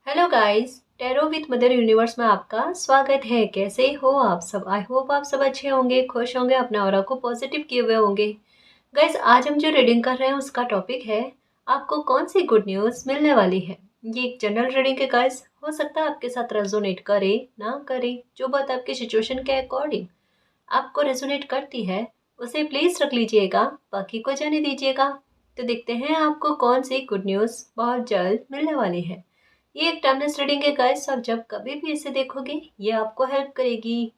Hello guys, tarot with mother universe में आपका स्वागत है। कैसे हो आप सब? आई होप आप सब अच्छे होंगे, खुश होंगे, अपने ऑरा को पॉजिटिव किए हुए होंगे। गाइस, आज हम जो रीडिंग कर रहे हैं उसका टॉपिक है आपको कौन सी गुड न्यूज़ मिलने वाली है। ये एक जनरल रीडिंग है गाइस, हो सकता है आपके साथ रेजोनेट करे ना करे। जो बात आपकी सिचुएशन के अकॉर्डिंग आपको रेजोनेट करती है उसे प्लीज रख लीजिएगा, बाकी को जाने दीजिएगा। तो देखते हैं आपको कौन सी गुड न्यूज़ बहुत जल्द मिलने वाली है। ये एक टाइमलेस रीडिंग है गाइस, आप जब कभी भी इसे देखोगे ये आपको हेल्प करेगी।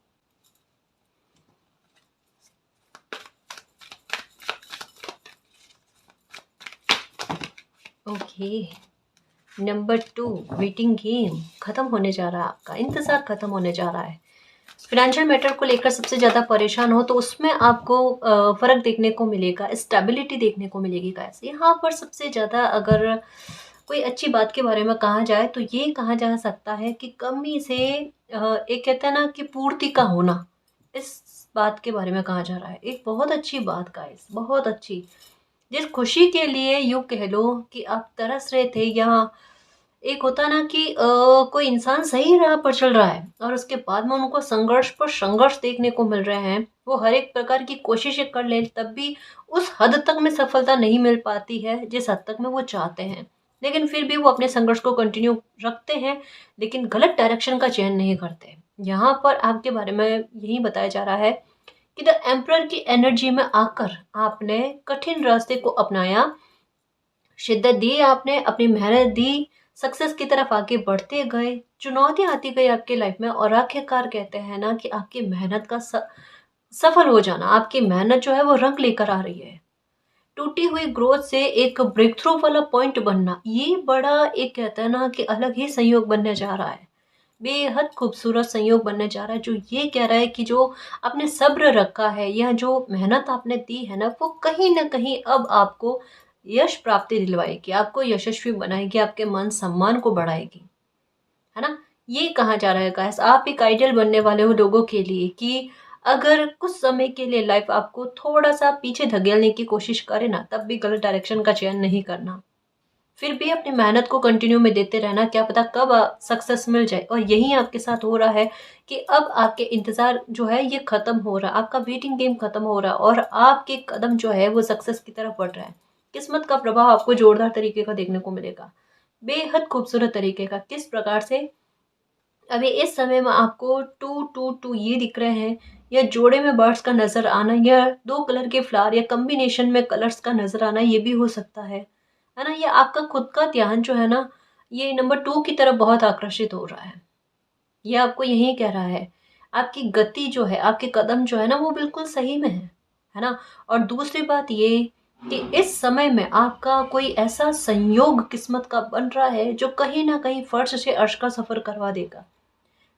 ओके, नंबर 2, वेटिंग गेम खत्म होने जा रहा है, आपका इंतजार खत्म होने जा रहा है। फाइनेंशियल मैटर को लेकर सबसे ज़्यादा परेशान हो तो उसमें आपको फ़र्क देखने को मिलेगा, स्टेबिलिटी देखने को मिलेगी गाइस। यहाँ पर सबसे ज़्यादा अगर कोई अच्छी बात के बारे में कहा जाए तो ये कहा जा सकता है कि कमी से एक कहते हैं ना कि पूर्ति का होना, इस बात के बारे में कहा जा रहा है। एक बहुत अच्छी बात गाइस, बहुत अच्छी। जिस खुशी के लिए यूँ कह लो कि आप तरस रहे थे, या एक होता ना कि कोई इंसान सही राह पर चल रहा है और उसके बाद में उनको संघर्ष पर संघर्ष देखने को मिल रहे हैं। वो हर एक प्रकार की कोशिशें कर ले तब भी उस हद तक में सफलता नहीं मिल पाती है जिस हद तक में वो चाहते हैं। लेकिन फिर भी वो अपने संघर्ष को कंटिन्यू रखते हैं, लेकिन गलत डायरेक्शन का चयन नहीं करते। यहाँ पर आपके बारे में यही बताया जा रहा है कि द एम्परर की एनर्जी में आकर आपने कठिन रास्ते को अपनाया, शिद्दत दी आपने, अपनी मेहनत दी, सक्सेस की तरफ आगे बढ़ते गए। चुनौती आती गई आपके लाइफ में और आखिरकार कहते हैं ना कि आपकी मेहनत का सफल हो जाना, आपकी मेहनत जो है वो रंग लेकर आ रही है। टूटी हुई ग्रोथ से एक ब्रेक थ्रू वाला पॉइंट बनना, ये बड़ा एक कहते हैं ना कि अलग ही संयोग बनने जा रहा है। बेहद खूबसूरत संयोग बनने जा रहा है जो ये कह रहा है कि जो आपने सब्र रखा है या जो मेहनत आपने दी है ना, वो कहीं ना कहीं अब आपको यश प्राप्ति दिलवाएगी, आपको यशस्वी बनाएगी, आपके मान सम्मान को बढ़ाएगी, है ना। ये कहा जा रहा है गाइस, आप एक आइडियल बनने वाले हो लोगों के लिए कि अगर कुछ समय के लिए लाइफ आपको थोड़ा सा पीछे धकेलने की कोशिश करे ना, तब भी गलत डायरेक्शन का चयन नहीं करना, फिर भी अपनी मेहनत को कंटिन्यू में देते रहना। क्या पता कब सक्सेस मिल जाए, और यही आपके साथ हो रहा है कि अब आपके इंतजार जो है ये खत्म हो रहा है, आपका वेटिंग गेम खत्म हो रहा है और आपके कदम जो है वो सक्सेस की तरफ बढ़ रहा है। किस्मत का प्रभाव आपको जोरदार तरीके का देखने को मिलेगा, बेहद खूबसूरत तरीके का। किस प्रकार से? अभी इस समय में आपको टू टू टू ये दिख रहे हैं, या जोड़े में बर्ड्स का नजर आना, या दो कलर के फ्लावर या कॉम्बिनेशन में कलर्स का नजर आना, ये भी हो सकता है ना। ये आपका खुद का ध्यान जो है ना, ये नंबर 2 की तरफ बहुत आकर्षित हो रहा है। ये आपको यही कह रहा है, आपकी गति जो है, आपके कदम जो है ना, वो बिल्कुल सही में है ना। और दूसरी बात ये कि इस समय में आपका कोई ऐसा संयोग किस्मत का बन रहा है जो कहीं ना कहीं फर्श से अर्श का सफर करवा देगा।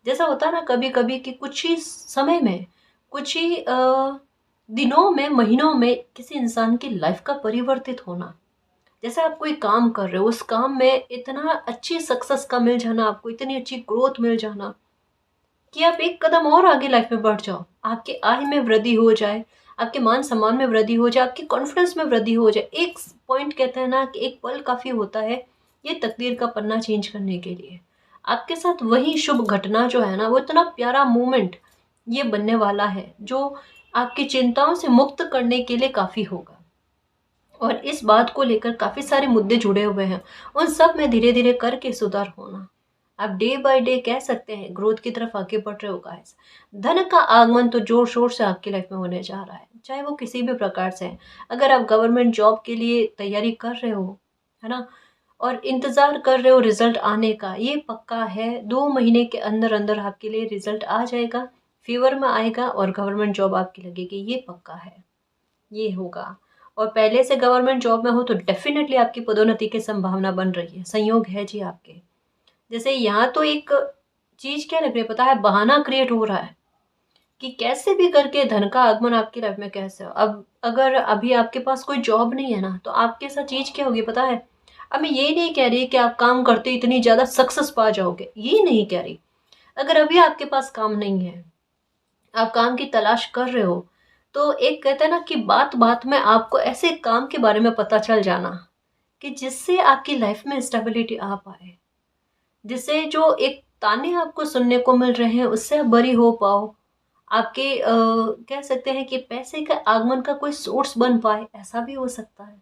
जैसा होता है ना कभी कभी कि कुछ ही समय में, कुछ ही दिनों में, महीनों में किसी इंसान की लाइफ का परिवर्तित होना। जैसे आप कोई काम कर रहे हो, उस काम में इतना अच्छी सक्सेस का मिल जाना, आपको इतनी अच्छी ग्रोथ मिल जाना कि आप एक कदम और आगे लाइफ में बढ़ जाओ, आपके आय में वृद्धि हो जाए, आपके मान सम्मान में वृद्धि हो जाए, आपके कॉन्फिडेंस में वृद्धि हो जाए। एक पॉइंट कहते हैं ना कि एक पल काफी होता है ये तकदीर का पन्ना चेंज करने के लिए। आपके साथ वही शुभ घटना जो है ना, वो इतना प्यारा मोमेंट ये बनने वाला है जो आपकी चिंताओं से मुक्त करने के लिए काफी होगा। और इस बात को लेकर काफी सारे मुद्दे जुड़े हुए हैं, उन सब में धीरे धीरे करके सुधार होना। आप डे बाय डे कह सकते हैं ग्रोथ की तरफ आगे बढ़ रहे हो गाइस। धन का आगमन तो जोर शोर से आपकी लाइफ में होने जा रहा है, चाहे वो किसी भी प्रकार से है। अगर आप गवर्नमेंट जॉब के लिए तैयारी कर रहे हो, है ना, और इंतजार कर रहे हो रिजल्ट आने का, ये पक्का है 2 महीने के अंदर अंदर आपके लिए रिजल्ट आ जाएगा, फेवर में आएगा और गवर्नमेंट जॉब आपकी लगेगी, ये पक्का है, ये होगा। और पहले से गवर्नमेंट जॉब में हो तो डेफिनेटली आपकी पदोन्नति की संभावना बन रही है, संयोग है जी आपके। जैसे यहाँ तो एक चीज क्या लग रही है पता है, बहाना क्रिएट हो रहा है कि कैसे भी करके धन का आगमन आपकी लाइफ में कैसे हो। अब अगर अभी आपके पास कोई जॉब नहीं है ना, तो आपके साथ चीज क्या होगी पता है। अब मैं ये नहीं कह रही कि आप काम करते इतनी ज्यादा सक्सेस पा जाओगे, ये नहीं कह रही। अगर अभी आपके पास काम नहीं है, आप काम की तलाश कर रहे हो, तो एक कहते हैं ना कि बात बात में आपको ऐसे काम के बारे में पता चल जाना कि जिससे आपकी लाइफ में स्टेबिलिटी आ पाए। जिससे जो एक ताने आपको सुनने को मिल रहे हैं उससे आप बरी हो पाओ। आपके कह सकते हैं कि पैसे का आगमन का कोई सोर्स बन पाए, ऐसा भी हो सकता है।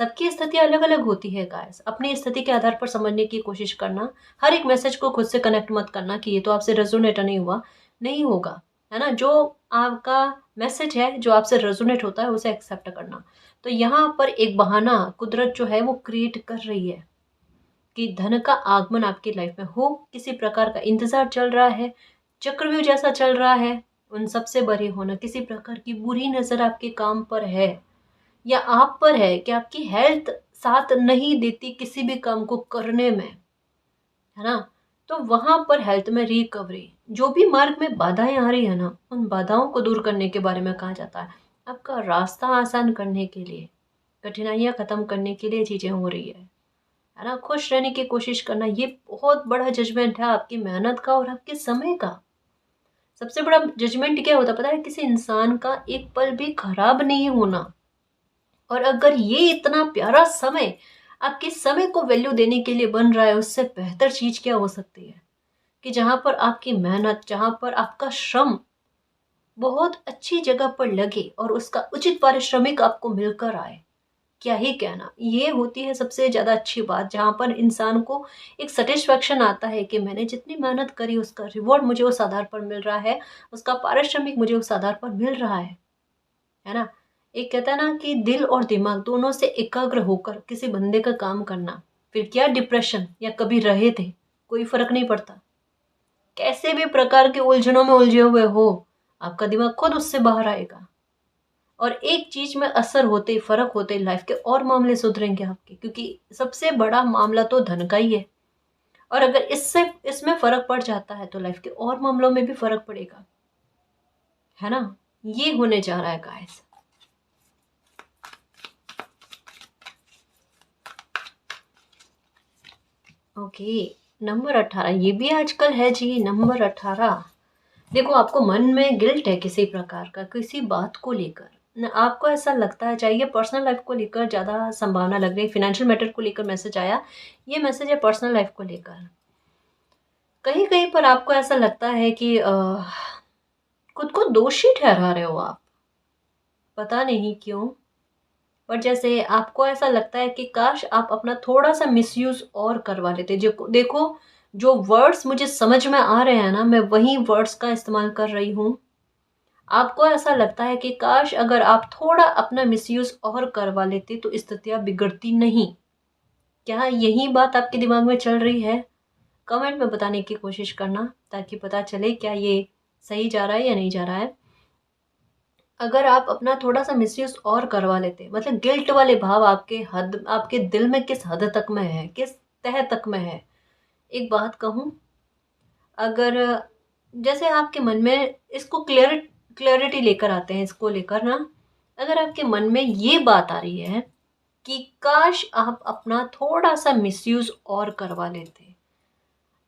सबकी स्थिति अलग-अलग होती है गाइस। अपनी स्थिति के आधार पर समझने की कोशिश करना। हर एक मैसेज को खुद से कनेक्ट मत करना कि ये तो आपसे रेज़ोनेट नहीं हुआ, नहीं होगा, है ना? जो आपका मैसेज है, जो आपसे रेज़ोनेट होता है, उसे एक्सेप्ट करना। तो यहाँ पर एक बहाना कुदरत जो है वो क्रिएट कर रही है कि धन का आगमन आपकी लाइफ में हो, किसी प्रकार का इंतज़ार चल रहा है, चक्रव्यूह जैसा चल रहा है, उन सब से बरी होना, किसी प्रकार की बुरी नज़र आपके काम पर है या आप पर है कि आपकी हेल्थ साथ नहीं देती किसी भी काम को करने में, है ना? तो वहाँ पर हेल्थ में रिकवरी, जो भी मार्ग में बाधाएँ आ रही है ना, उन बाधाओं को दूर करने के बारे में कहा जाता है। आपका रास्ता आसान करने के लिए, कठिनाइयाँ खत्म करने के लिए चीज़ें हो रही है ना? खुश रहने की कोशिश करना, ये बहुत बड़ा जजमेंट है आपकी मेहनत का और आपके समय का। सबसे बड़ा जजमेंट क्या होता है पता है? किसी इंसान का एक पल भी खराब नहीं होना। और अगर ये इतना प्यारा समय आपके समय को वैल्यू देने के लिए बन रहा है, उससे बेहतर चीज़ क्या हो सकती है? कि जहाँ पर आपकी मेहनत, जहाँ पर आपका श्रम बहुत अच्छी जगह पर लगे और उसका उचित पारिश्रमिक आपको मिलकर आए। क्या ही कहना, ये होती है सबसे ज़्यादा अच्छी बात, जहाँ पर इंसान को एक सैटिस्फैक्शन आता है कि मैंने जितनी मेहनत करी उसका रिवॉर्ड मुझे उस आधार पर मिल रहा है, उसका पारिश्रमिक मुझे उस आधार पर मिल रहा है ना? एक कहता है ना कि दिल और दिमाग दोनों से एकाग्र होकर किसी बंदे का काम करना, फिर क्या डिप्रेशन या कभी रहे थे, कोई फ़र्क नहीं पड़ता। कैसे भी प्रकार के उलझनों में उलझे हुए हो, आपका दिमाग खुद उससे बाहर आएगा। और एक चीज़ में असर होते ही, फ़र्क होते ही लाइफ़ के और मामले सुधरेंगे आपके, क्योंकि सबसे बड़ा मामला तो धन का ही है। और अगर इसमें फ़र्क पड़ जाता है तो लाइफ़ के और मामलों में भी फ़र्क पड़ेगा, है ना? ये होने जा रहा है गाइस। ओके, नंबर 18 ये भी आजकल है जी, नंबर 18। देखो, आपको मन में गिल्ट है किसी प्रकार का, किसी बात को लेकर। न आपको ऐसा लगता है, चाहे ये पर्सनल लाइफ़ को लेकर ज़्यादा संभावना लग रही है, फ़ाइनेंशियल मैटर को लेकर मैसेज आया, ये मैसेज है पर्सनल लाइफ़ को लेकर। कहीं-कहीं पर आपको ऐसा लगता है कि खुद को दोषी ठहरा रहे हो आप, पता नहीं क्यों? और जैसे आपको ऐसा लगता है कि काश आप अपना थोड़ा-सा मिसयूज़ और करवा लेते। जो देखो, जो वर्ड्स मुझे समझ में आ रहे हैं ना, मैं वही वर्ड्स का इस्तेमाल कर रही हूँ। आपको ऐसा लगता है कि काश अगर आप थोड़ा अपना मिसयूज़ और करवा लेते तो स्थितियाँ बिगड़ती नहीं। क्या यही बात आपके दिमाग में चल रही है? कमेंट में बताने की कोशिश करना, ताकि पता चले क्या ये सही जा रहा है या नहीं जा रहा है। अगर आप अपना थोड़ा-सा मिसयूज़ और करवा लेते, मतलब गिल्ट वाले भाव आपके दिल में किस हद तक में है, किस तह तक में है? एक बात कहूँ, अगर जैसे आपके मन में इसको क्लैरिटी लेकर आते हैं, इसको लेकर ना, अगर आपके मन में ये बात आ रही है कि काश आप अपना थोड़ा-सा मिसयूज़ और करवा लेते।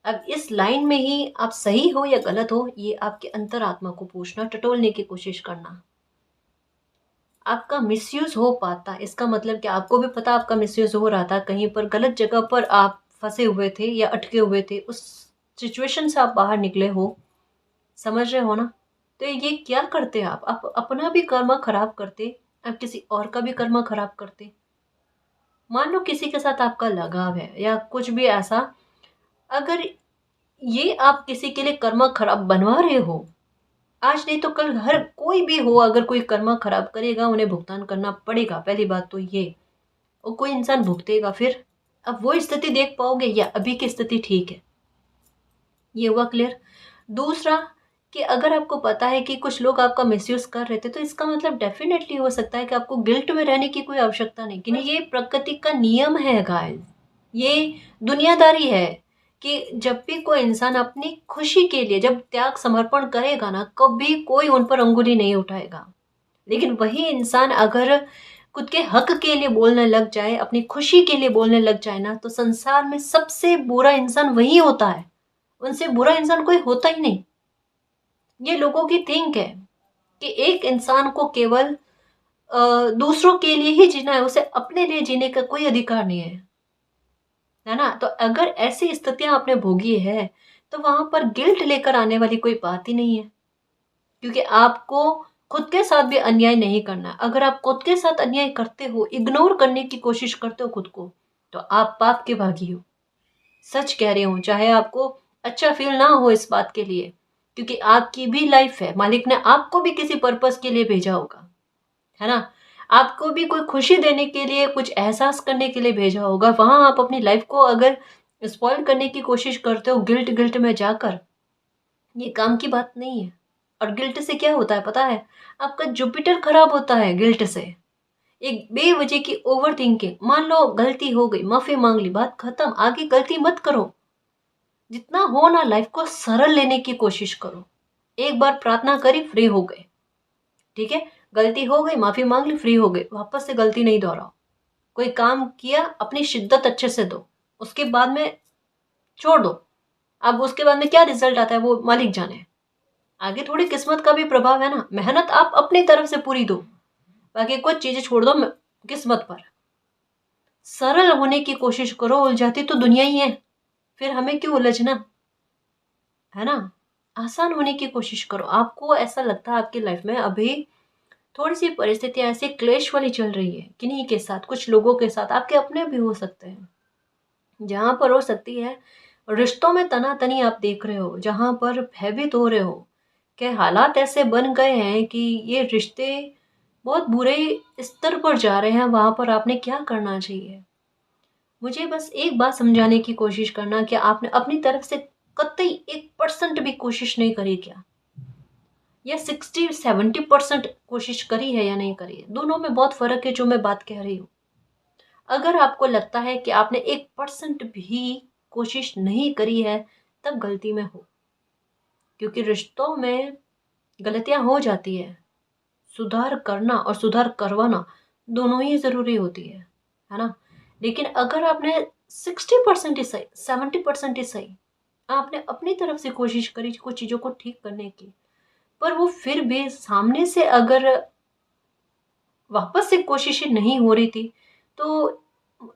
अब इस लाइन में ही आप सही हो या गलत हो, ये आपके अंतरात्मा को पूछना, टटोलने की कोशिश करना। आपका मिसयूज़ हो पाता, इसका मतलब कि आपको भी पता आपका मिसयूज़ हो रहा था, कहीं पर गलत जगह पर आप फँसे हुए थे या अटके हुए थे, उस सिचुएशन से आप बाहर निकले हो, समझ रहे हो ना? तो ये क्या करते आप अपना भी कर्मा खराब करते, आप किसी और का भी कर्मा खराब करते। मान लो किसी के साथ आपका लगाव है या कुछ भी ऐसा, अगर ये आप किसी के लिए कर्मा खराब बनवा रहे हो, आज नहीं तो कल हर कोई भी हो, अगर कोई कर्मा खराब करेगा उन्हें भुगतान करना पड़ेगा, पहली बात तो ये। और कोई इंसान भुगतेगा फिर। अब वो स्थिति देख पाओगे या अभी की स्थिति ठीक है? ये हुआ क्लियर। दूसरा, कि अगर आपको पता है कि कुछ लोग आपका मिसयूज़ कर रहे थे, तो इसका मतलब डेफ़िनेटली हो सकता है कि आपको गिल्ट में रहने की कोई आवश्यकता नहीं, कि नहीं, ये प्रकृति का नियम है गाइस। ये दुनियादारी है कि जब भी कोई इंसान अपनी खुशी के लिए जब त्याग समर्पण करेगा ना, कभी कोई उन पर अंगुली नहीं उठाएगा। लेकिन वही इंसान अगर खुद के हक के लिए बोलने लग जाए, अपनी खुशी के लिए बोलने लग जाए ना, तो संसार में सबसे बुरा इंसान वही होता है। उनसे बुरा इंसान कोई होता ही नहीं। ये लोगों की थिंक है कि एक इंसान को केवल दूसरों के लिए ही जीना है, उसे अपने लिए जीने का कोई अधिकार नहीं है। है ना? तो अगर ऐसी स्थितियाँ आपने भोगी है, तो वहाँ पर गिल्ट लेकर आने वाली कोई बात ही नहीं है। क्योंकि आपको खुद के साथ भी अन्याय नहीं करना। अगर आप खुद के साथ अन्याय करते हो, इग्नोर करने की कोशिश करते हो खुद को, तो आप पाप के भागी हो। सच कह रही हूँ, चाहे आपको अच्छा फ़ील ना हो इस बात के लिए, क्योंकि आपकी भी लाइफ़ है, मालिक ने आपको भी किसी पर्पज़ के लिए भेजा होगा, है ना? आपको भी कोई खुशी देने के लिए, कुछ एहसास करने के लिए भेजा होगा। वहाँ आप अपनी लाइफ़ को अगर स्पॉइल करने की कोशिश करते हो गिल्ट गिल्ट में जाकर, ये काम की बात नहीं है। और गिल्ट से क्या होता है पता है? आपका जुपिटर खराब होता है गिल्ट से। एक बेवजह की ओवरथिंकिंग, मान लो गलती हो गई, माफ़ी माँग ली, बात खत्म, आगे गलती मत करो। जितना हो ना लाइफ को सरल लेने की कोशिश करो। एक बार प्रार्थना करी, फ्री हो गए, ठीक है? गलती हो गई, माफ़ी माँग ली, फ्री हो गए, वापस से गलती नहीं दोहराओ। कोई काम किया, अपनी शिद्दत अच्छे से दो, उसके बाद में छोड़ दो। अब उसके बाद में क्या रिज़ल्ट आता है वो मालिक जाने। आगे थोड़ी किस्मत का भी प्रभाव है ना, मेहनत आप अपनी तरफ से पूरी दो, बाकी कुछ चीज़ें छोड़ दो किस्मत पर। सरल होने की कोशिश करो, उलझाती तो दुनिया ही है, फिर हमें क्यों उलझना, है ना? आसान होने की कोशिश करो। आपको ऐसा लगता है आपकी लाइफ में अभी थोड़ी-सी परिस्थितियाँ ऐसी क्लेश वाली चल रही है, किन्हीं के साथ, कुछ लोगों के साथ, आपके अपने भी हो सकते हैं। जहाँ पर हो सकती है रिश्तों में तना-तनी आप देख रहे हो, जहाँ पर भयभीत हो रहे हो, कि हालात ऐसे बन गए हैं कि ये रिश्ते बहुत बुरे स्तर पर जा रहे हैं, वहाँ पर आपने क्या करना चाहिए? मुझे बस एक बात समझाने की कोशिश करना कि आपने अपनी तरफ से कतई 1% भी कोशिश नहीं करी क्या? या 60-70% कोशिश करी है या नहीं करी है? दोनों में बहुत फ़र्क है जो मैं बात कह रही हूँ। अगर आपको लगता है कि आपने 1% भी कोशिश नहीं करी है, तब गलती में हो। क्योंकि रिश्तों में गलतियाँ हो जाती हैं। सुधार करना और सुधार करवाना दोनों ही ज़रूरी होती है ना? लेकिन अगर आपने 60% ही सही, 70% ही सही, आपने अपनी तरफ से कोशिश करी कुछ चीज़ों को ठीक करने की, पर वो फिर भी सामने से अगर वापस से कोशिशें नहीं हो रही थी, तो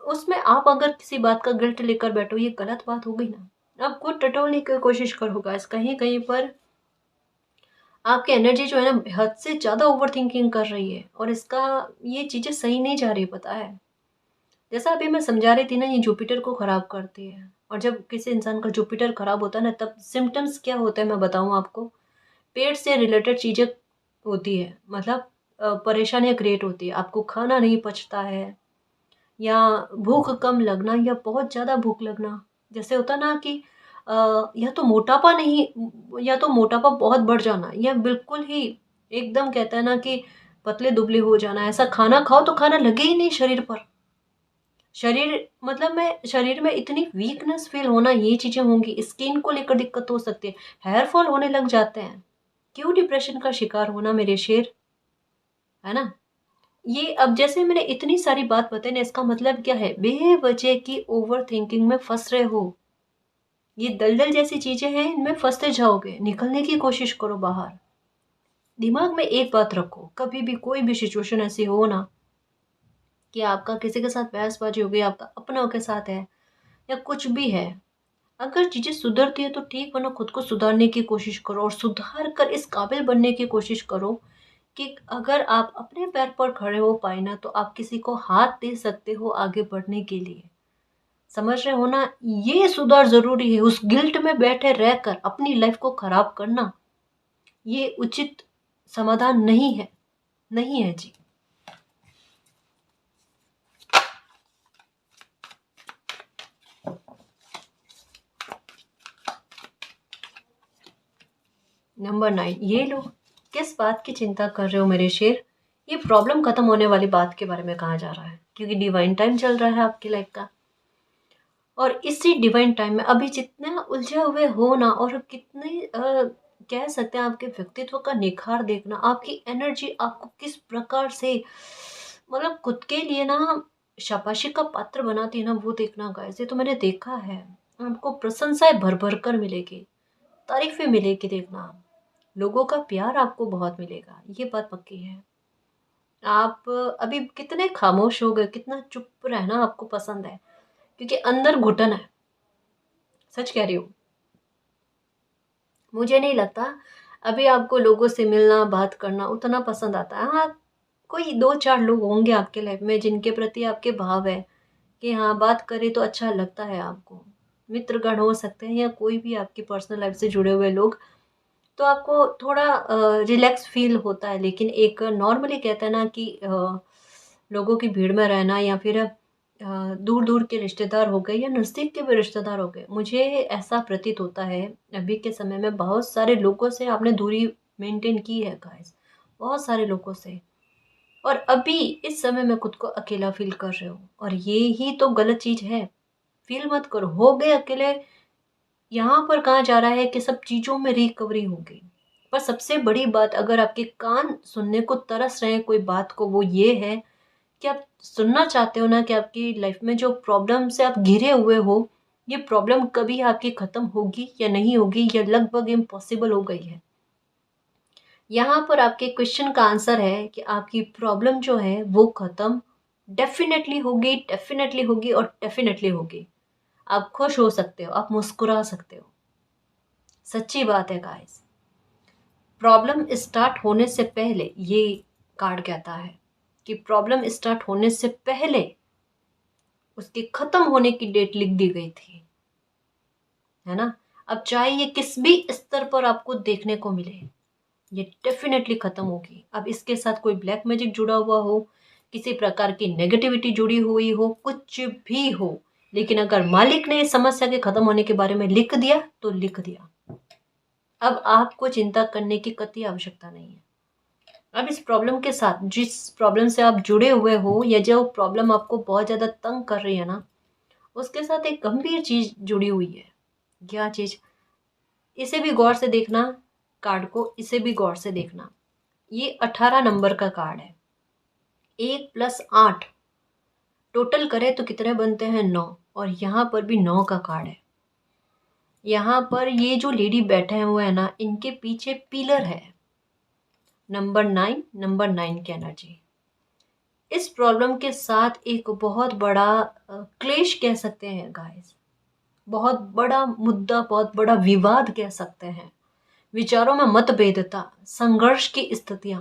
उसमें आप अगर किसी बात का गिल्ट लेकर बैठो, ये गलत बात हो गई ना। आप खुद टटोलने की कोशिश करो गाइस, कहीं-कहीं पर आपकी एनर्जी जो है ना हद से ज़्यादा ओवरथिंकिंग कर रही है और इसका ये चीज़ें सही नहीं जा रही, पता है? जैसा अभी मैं समझा रही थी ना, ये जुपिटर को खराब करती है और जब किसी इंसान का जुपिटर खराब होता है ना, तब सिम्पटम्स क्या होते हैं मैं बताऊँ आपको? पेट से रिलेटेड चीज़ें होती है, मतलब परेशानियाँ क्रिएट होती है, आपको खाना नहीं पचता है या भूख कम लगना या बहुत ज़्यादा भूख लगना। जैसे होता ना कि या तो मोटापा नहीं, या तो मोटापा बहुत बढ़ जाना या बिल्कुल ही एकदम कहते हैं ना कि पतले-दुबले हो जाना। ऐसा खाना खाओ तो खाना लगे ही नहीं शरीर पर। शरीर मतलब में शरीर में इतनी वीकनेस फ़ील होना, ये चीज़ें होंगी। स्किन को लेकर दिक्कत हो सकती है, हेयर फॉल होने लग जाते हैं। क्यों डिप्रेशन का शिकार होना मेरे शेर, है ना? ये अब जैसे मैंने इतनी सारी बात बताई ना, इसका मतलब क्या है? बेवजह की ओवरथिंकिंग में फँस रहे हो। ये दलदल जैसी चीज़ें हैं, इनमें फँसते जाओगे, निकलने की कोशिश करो बाहर। दिमाग में एक बात रखो, कभी भी कोई भी सिचुएशन ऐसी हो ना कि आपका किसी के साथ बहसबाजी हो गई, आपका अपनों के साथ है या कुछ भी है, अगर चीज़ें सुधरती है तो ठीक, वरना खुद को सुधारने की कोशिश करो और सुधार कर इस काबिल बनने की कोशिश करो कि अगर आप अपने पैर पर खड़े हो पाए ना, तो आप किसी को हाथ दे सकते हो आगे बढ़ने के लिए। समझ रहे हो ना? ये सुधार ज़रूरी है। उस गिल्ट में बैठे रहकर अपनी लाइफ़ को खराब करना, ये उचित समाधान नहीं है। नहीं है जी। नंबर 9, ये लो। किस बात की चिंता कर रहे हो मेरे शेर? ये प्रॉब्लम खत्म होने वाली बात के बारे में कहा जा रहा है, क्योंकि डिवाइन टाइम चल रहा है आपकी लाइफ़ का। और इसी डिवाइन टाइम में अभी जितना उलझे हुए हो ना, और कितने कह सकते हैं आपके व्यक्तित्व का निखार देखना, आपकी एनर्जी आपको किस प्रकार से मतलब खुद के लिए ना शाबाशी का पात्र बनाती है ना, वो देखना गाइस। ये तो मैंने देखा है। आपको प्रशंसाएं भर भर कर मिलेगी, तारीफें मिलेगी, देखना लोगों का प्यार आपको बहुत मिलेगा, ये बात पक्की है। आप अभी कितने खामोश हो गए, कितना चुप रहना आपको पसंद है, क्योंकि अंदर घुटन है, सच कह रही हूँ। मुझे नहीं लगता अभी आपको लोगों से मिलना बात करना उतना पसंद आता है। हाँ, कोई 2-4 लोग होंगे आपके लाइफ में जिनके प्रति आपके भाव है कि हाँ, बात करें तो अच्छा लगता है आपको। मित्रगण हो सकते हैं या कोई भी आपकी पर्सनल लाइफ से जुड़े हुए लोग, तो आपको थोड़ा रिलैक्स फील होता है। लेकिन एक नॉर्मली कहते हैं ना कि लोगों की भीड़ में रहना या फिर दूर दूर के रिश्तेदार हो गए या नज़दीक के भी रिश्तेदार हो गए, मुझे ऐसा प्रतीत होता है अभी के समय में बहुत सारे लोगों से आपने दूरी मेंटेन की है गाइस, बहुत सारे लोगों से। और अभी इस समय में खुद को अकेला फील कर रहे हो, और ये ही तो गलत चीज़ है। फील मत करो, हो गए अकेले। यहाँ पर कहा जा रहा है कि सब चीज़ों में रिकवरी होगी। पर सबसे बड़ी बात, अगर आपके कान सुनने को तरस रहे हैं कोई बात को, वो ये है कि आप सुनना चाहते हो ना कि आपकी लाइफ में जो प्रॉब्लम से आप घिरे हुए हो, ये प्रॉब्लम कभी आपकी ख़त्म होगी या नहीं होगी, या लगभग इम्पॉसिबल हो गई है। यहाँ पर आपके क्वेश्चन का आंसर है कि आपकी प्रॉब्लम जो है वो ख़त्म डेफिनेटली होगी और डेफिनेटली होगी। आप खुश हो सकते हो, आप मुस्कुरा सकते हो। सच्ची बात है गाइस। प्रॉब्लम स्टार्ट होने से पहले, ये कार्ड कहता है कि प्रॉब्लम स्टार्ट होने से पहले उसके खत्म होने की डेट लिख दी गई थी, है ना। अब चाहे ये किस भी स्तर पर आपको देखने को मिले, ये डेफिनेटली खत्म होगी। अब इसके साथ कोई ब्लैक मैजिक जुड़ा हुआ हो, किसी प्रकार की नेगेटिविटी जुड़ी हुई हो, कुछ भी हो, लेकिन अगर मालिक ने इस समस्या के खत्म होने के बारे में लिख दिया तो लिख दिया। अब आपको चिंता करने की कतई आवश्यकता नहीं है। अब इस प्रॉब्लम के साथ, जिस प्रॉब्लम से आप जुड़े हुए हो या जो प्रॉब्लम आपको बहुत ज़्यादा तंग कर रही है ना, उसके साथ एक गंभीर चीज़ जुड़ी हुई है। क्या चीज़? इसे भी गौर से देखना, कार्ड को इसे भी गौर से देखना। ये 18 नंबर का कार्ड है। 1+8 टोटल करें तो कितने बनते हैं? 9। और यहाँ पर भी 9 का कार्ड है। यहाँ पर ये जो लेडी बैठे हुए हैं ना, इनके पीछे पिलर है नंबर 9 की एनर्जी। इस प्रॉब्लम के साथ एक बहुत बड़ा क्लेश कह सकते हैं गाइस, बहुत बड़ा मुद्दा, बहुत बड़ा विवाद कह सकते हैं। विचारों में मतभेदता, संघर्ष की स्थितियां,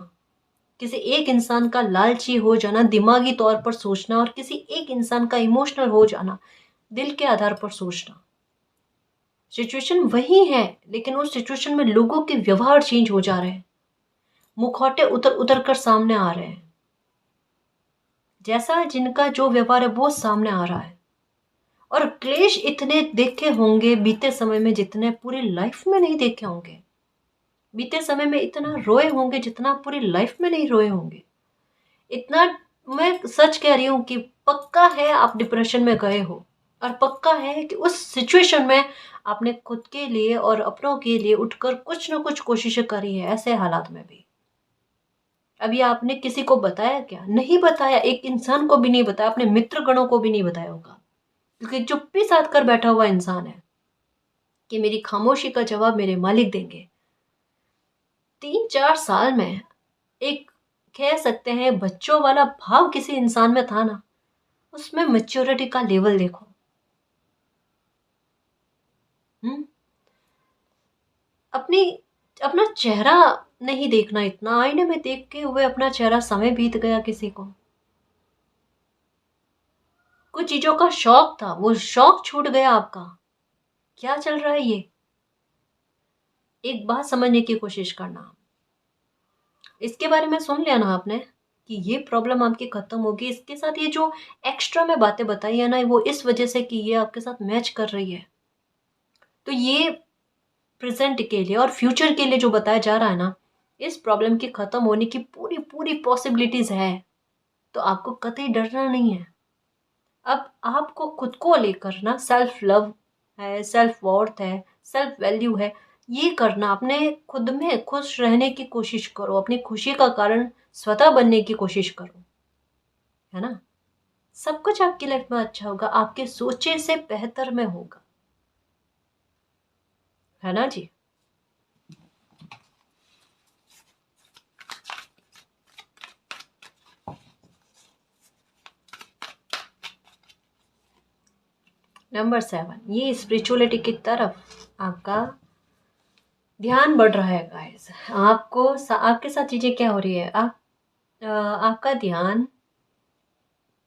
किसी एक इंसान का लालची हो जाना, दिमागी तौर पर सोचना, और किसी एक इंसान का इमोशनल हो जाना, दिल के आधार पर सोचना। सिचुएशन वही है, लेकिन उस सिचुएशन में लोगों के व्यवहार चेंज हो जा रहे हैं, मुखौटे उतर उतर कर सामने आ रहे हैं। जैसा जिनका जो व्यवहार है वो सामने आ रहा है। और क्लेश इतने देखे होंगे बीते समय में जितने पूरी लाइफ में नहीं देखे होंगे। बीते समय में इतना रोए होंगे जितना पूरी लाइफ में नहीं रोए होंगे। इतना, मैं सच कह रही हूँ कि पक्का है आप डिप्रेशन में गए हो, और पक्का है कि उस सिचुएशन में आपने खुद के लिए और अपनों के लिए उठकर कुछ ना कुछ कोशिशें करी है ऐसे हालात में भी। अभी आपने किसी को बताया क्या? नहीं बताया, एक इंसान को भी नहीं बताया, अपने मित्र गणों को भी नहीं बताया होगा, क्योंकि चुप्पी साध कर बैठा हुआ इंसान है कि मेरी खामोशी का जवाब मेरे मालिक देंगे। 3-4 साल में एक, कह सकते हैं, बच्चों वाला भाव किसी इंसान में था ना, उसमें मैच्योरिटी का लेवल देखो। हम्म अपनी अपना चेहरा नहीं देखना, इतना आईने में देख के हुए अपना चेहरा समय बीत गया किसी को। कुछ चीजों का शौक था, वो शौक छूट गया आपका। क्या चल रहा है ये? एक बात समझने की कोशिश करना। इसके बारे में सुन लिया ना आपने कि ये प्रॉब्लम आपकी खत्म होगी। इसके साथ ये जो एक्स्ट्रा में बातें बताई है ना, वो इस वजह से कि ये आपके साथ मैच कर रही है। तो ये प्रेजेंट के लिए और फ्यूचर के लिए जो बताया जा रहा है ना, इस प्रॉब्लम की खत्म होने की पूरी पूरी पॉसिबिलिटीज है। तो आपको कतई डरना नहीं है। अब आपको खुद को लेकर ना सेल्फ लव है, सेल्फ वर्थ है, सेल्फ वैल्यू है, ये करना। अपने खुद में खुश रहने की कोशिश करो, अपनी खुशी का कारण स्वतः बनने की कोशिश करो, है ना। सब कुछ आपकी लाइफ में अच्छा होगा, आपके सोचे से बेहतर में होगा, है ना जी। नंबर 7, ये स्पिरिचुअलिटी की तरफ आपका ध्यान बढ़ रहा है गाइस। आपके साथ चीज़ें क्या हो रही है, आपका ध्यान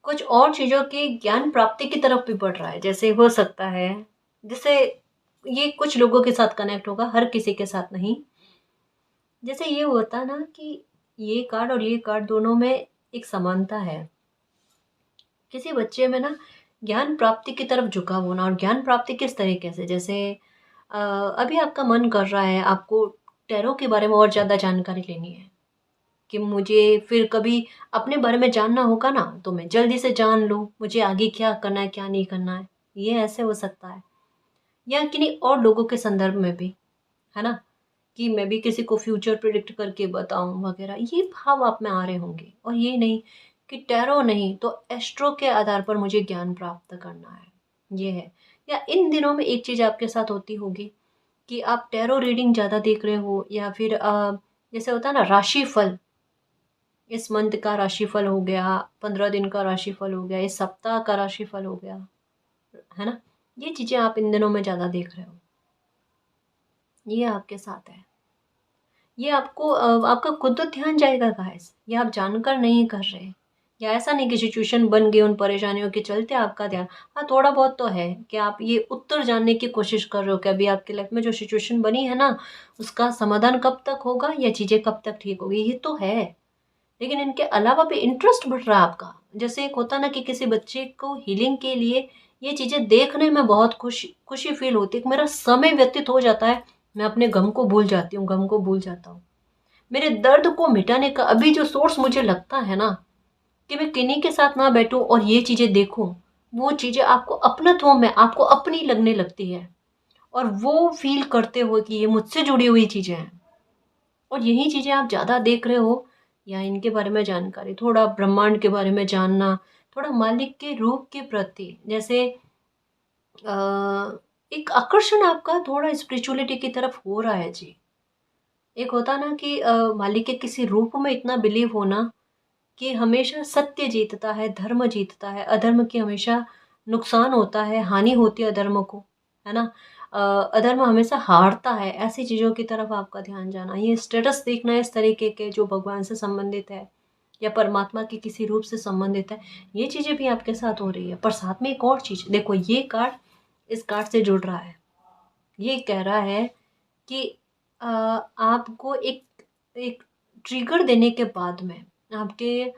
कुछ और चीज़ों की ज्ञान प्राप्ति की तरफ भी बढ़ रहा है। जैसे हो सकता है, जैसे ये कुछ लोगों के साथ कनेक्ट होगा, हर किसी के साथ नहीं। जैसे ये होता ना कि ये कार्ड और ये कार्ड दोनों में एक समानता है। किसी बच्चे में ना ज्ञान प्राप्ति की तरफ झुकाव होना, और ज्ञान प्राप्ति किस तरीके से, जैसे अभी आपका मन कर रहा है आपको टैरो के बारे में और ज़्यादा जानकारी लेनी है, कि मुझे फिर कभी अपने बारे में जानना होगा ना तो मैं जल्दी से जान लूँ, मुझे आगे क्या करना है क्या नहीं करना है। ये ऐसे हो सकता है, या किन्हीं और लोगों के संदर्भ में भी, है ना, कि मैं भी किसी को फ्यूचर प्रिडिक्ट करके बताऊं वगैरह, ये भाव आप में आ रहे होंगे। और ये नहीं कि टैरो नहीं तो एस्ट्रो के आधार पर मुझे ज्ञान प्राप्त करना है, ये है। या इन दिनों में एक चीज़ आपके साथ होती होगी कि आप टैरो रीडिंग ज़्यादा देख रहे हो, या फिर जैसे होता है ना राशिफल, इस मंथ का राशिफल हो गया, 15 दिन का राशिफल हो गया, इस सप्ताह का राशिफल हो गया, है ना। ये चीज़ें आप इन दिनों में ज़्यादा देख रहे हो, ये आपके साथ है। ये आपको आपका खुद तो ध्यान जाएगा गाइस, ये आप जानकर नहीं कर रहे। या ऐसा नहीं कि सिचुएशन बन गई उन परेशानियों के चलते आपका ध्यान, हाँ थोड़ा बहुत तो है कि आप ये उत्तर जानने की कोशिश कर रहे हो कि अभी आपके लाइफ में जो सिचुएशन बनी है ना उसका समाधान कब तक होगा या चीज़ें कब तक ठीक होगी, ये तो है। लेकिन इनके अलावा भी इंटरेस्ट बढ़ रहा है आपका। जैसे एक होता ना कि किसी बच्चे को हीलिंग के लिए ये चीज़ें देखने में बहुत खुशी खुशी फील होती है कि मेरा समय व्यतीत हो जाता है, मैं अपने गम को भूल जाती हूँ, गम को भूल जाता हूँ। मेरे दर्द को मिटाने का अभी जो सोर्स मुझे लगता है ना, कि मैं किन्हीं के साथ ना बैठूं और ये चीज़ें देखूं, वो चीज़ें आपको अपनत्व में आपको अपनी लगने लगती है, और वो फील करते हो कि ये मुझसे जुड़ी हुई चीज़ें हैं। और यही चीज़ें आप ज़्यादा देख रहे हो, या इनके बारे में जानकारी, थोड़ा ब्रह्मांड के बारे में जानना, थोड़ा मालिक के रूप के प्रति, जैसे एक आकर्षण आपका थोड़ा स्पिरिचुअलिटी की तरफ हो रहा है जी। एक होता ना कि मालिक के किसी रूप में इतना बिलीव होना कि हमेशा सत्य जीतता है, धर्म जीतता है, अधर्म की हमेशा नुकसान होता है, हानि होती है अधर्म को, है ना। अधर्म हमेशा हारता है, ऐसी चीज़ों की तरफ आपका ध्यान जाना, ये स्टेटस देखना है इस तरीके के जो भगवान से संबंधित है या परमात्मा के किसी रूप से संबंधित है, ये चीज़ें भी आपके साथ हो रही है। पर साथ में एक और चीज़ देखो, ये कार्ड इस कार्ड से जुड़ रहा है, ये कह रहा है कि आपको एक एक ट्रिगर देने के बाद में, आपके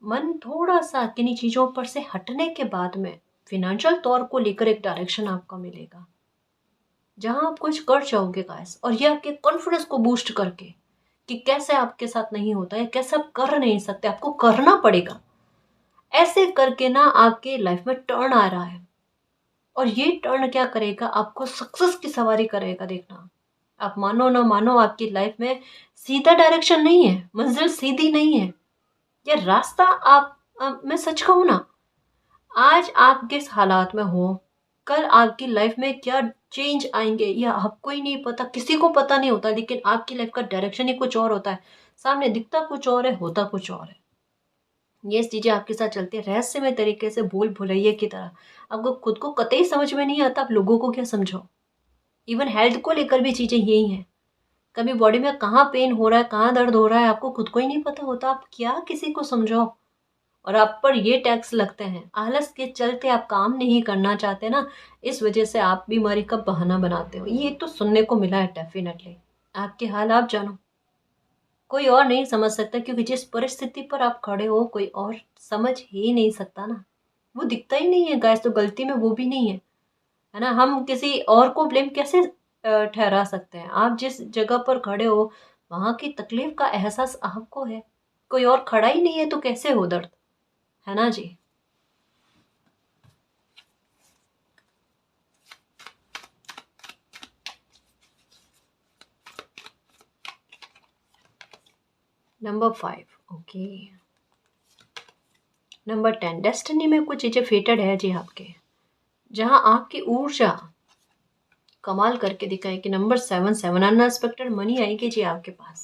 मन थोड़ा-सा किन्हीं चीज़ों पर से हटने के बाद में, फ़ाइनेंशियल तौर को लेकर एक डायरेक्शन आपको मिलेगा, जहाँ आप कुछ कर जाओगे गाइस, और ये आपके कॉन्फिडेंस को बूस्ट करके, कि कैसे आपके साथ नहीं होता है, कैसे आप कर नहीं सकते, आपको करना पड़ेगा। ऐसे करके ना आपके लाइफ में टर्न आ रहा है, और ये टर्न क्या करेगा, आपको सक्सेस की सवारी करेगा, देखना। आप मानो ना मानो, आपकी लाइफ में सीधा डायरेक्शन नहीं है, मंजिल सीधी नहीं है। ये रास्ता मैं सच कहूँ ना, आज आप किस हालात में हो, कल आपकी लाइफ में क्या चेंज आएंगे या आपको ही नहीं पता, किसी को पता नहीं होता, लेकिन आपकी लाइफ का डायरेक्शन ही कुछ और होता है। सामने दिखता कुछ और है, होता कुछ और है। ये चीज़ें आपके साथ चलती है रहस्यमय तरीके से, भूल भुलैया की तरह। आपको खुद को कतई समझ में नहीं आता, आप लोगों को क्या समझो। इवन हेल्थ को लेकर भी चीज़ें यही हैं। कभी बॉडी में कहाँ पेन हो रहा है, कहाँ दर्द हो रहा है, आपको खुद को ही नहीं पता होता, आप क्या किसी को समझाओ। और आप पर ये टैक्स लगते हैं, आलस के चलते आप काम नहीं करना चाहते ना, इस वजह से आप बीमारी का बहाना बनाते हो। ये तो सुनने को मिला है डेफिनेटली। आपके हाल आप जानो, कोई और नहीं समझ सकता, क्योंकि जिस परिस्थिति पर आप खड़े हो कोई और समझ ही नहीं सकता ना। वो दिखता ही नहीं है गाइस, तो गलती में वो भी नहीं है ना। हम किसी और को ब्लेम कैसे ठहरा सकते हैं। आप जिस जगह पर खड़े हो वहाँ की तकलीफ का एहसास आपको है, कोई और खड़ा ही नहीं है तो कैसे हो दर्द, है ना जी। Number 5, okay. नंबर 10, डेस्टिनी में कुछ चीज़ें फेटेड है जी आपके, जहाँ आपकी ऊर्जा कमाल करके दिखाए कि नंबर 7 अनएक्सपेक्टेड मनी आएगी जी आपके पास।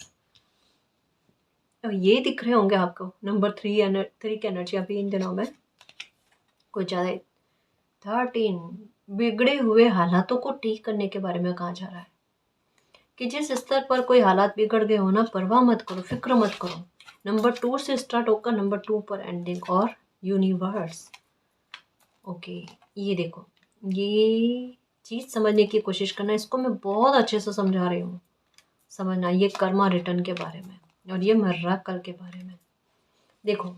अब ये दिख रहे होंगे आपको नंबर 3 की एनर्जी अभी इन दिनों में कुछ ज़्यादा 13, बिगड़े हुए हालातों को ठीक करने के बारे में कहा जा रहा है कि जिस स्तर पर कोई हालात बिगड़ गए हो ना, परवाह मत करो, फिक्र मत करो। नंबर 2 से स्टार्ट होकर नंबर 2 पर एंडिंग और यूनिवर्स। ओके, ये देखो, ये चीज़ समझने की कोशिश करना, इसको मैं बहुत अच्छे से समझा रही हूँ। समझना, ये कर्मा रिटर्न के बारे में और ये मिरेकल के बारे में। देखो,